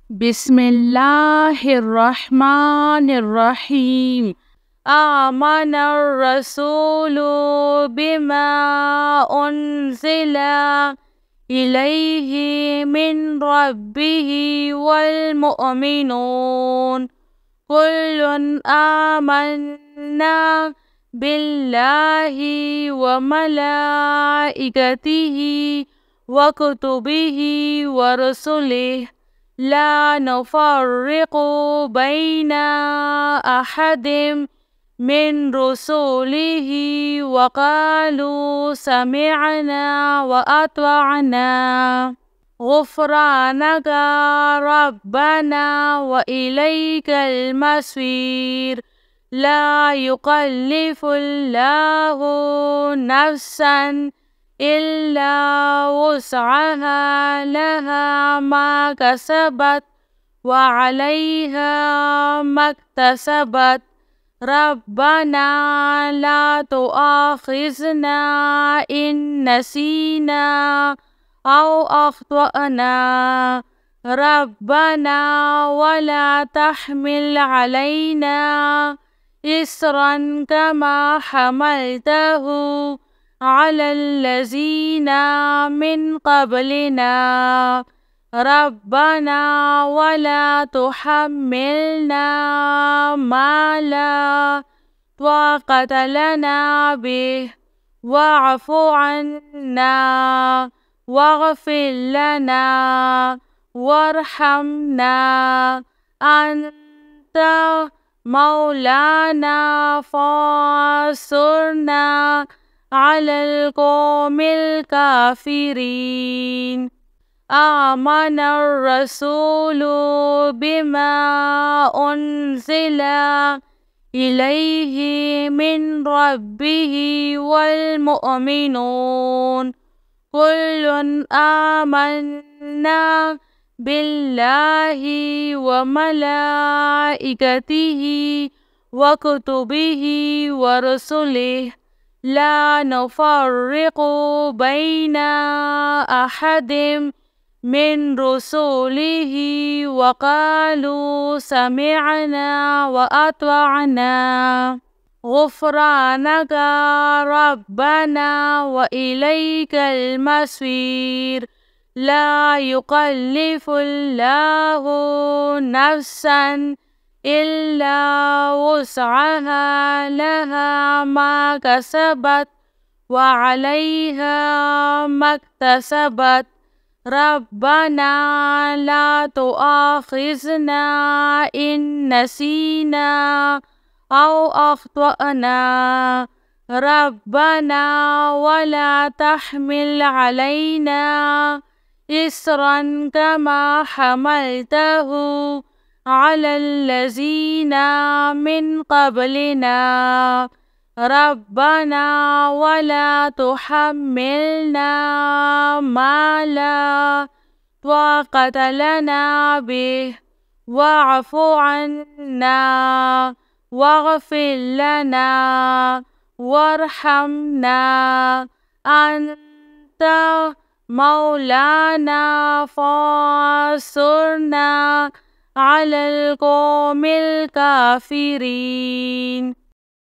बिस्मिल्लाहिर्रहमानिर्रहीम। आमनर रसूलु बिमा उन्ज़िला इलैहि मिन रब्बिहि वल मुअमिनून कुल्लुन आमन्ना बिल्लाहि व मलाइकतिहि व कुतुबिहि व रुसुलिहि ला नुफ़र्रिक़ु बैना अहदिम मिन रुसुलिहि व क़ालू समिअना व अत्वअना गुफ़्रानका रब्बना व इलैकल मसीर। ला युकल्लिफ़ुल्लाहु नफ़्सन इल्ला वुस्अहा लहा मा कसबत व अलैहा मक्तसबत। रब्बना ला तुआखिज़ना इन नसीना औ अख्तअना। रब्बना वला तहमिल अलैना इस्रन कमा हमलतहु अलल्लज़ीना मिन क़ब्लिना। रब्बना वला तुहम्मिलना मा ला ताक़त लना बिहि वअफ़ु अन्ना वग़फ़िर लना वरहमना अन्त मौलाना फ़ांसुरना अलल क़ौमिल काफ़िरीन। आमनर रसूलु बिमा उन्ज़िला इलैहि मिन रब्बिहि वल मुअमिनून कुल्लुन आमन्ना बिल्लाहि व मलाइकतिहि व कुतुबिहि व रुसुलिहि ला नुफ़र्रिक़ु बैना अहदिम मिन रुसुलिहि व क़ालू समिअना व अत्वअना गुफ़्रानका रब्बना व इलैकल मसीर। ला युकल्लिफ़ुल्लाहु नफ़्सन इल्ला वुस्अहा लहा मा कसबत व अलैहा मक्तसबत। रब्बना ला तुआखिज़ना इन नसीना औ अख्तअना। रब्बना वला तहमिल अलैना इस्रन कमा हमलतहु अलल्लज़ीना मिन क़ब्लिना। रब्बना वला तुहम्मिलना मा ला ताक़त लना बिहि वअफ़ु अन्ना वग़फ़िर लना वरहमना अन्त मौलाना फ़ांसुरना अलल क़ौमिल काफ़िरीन।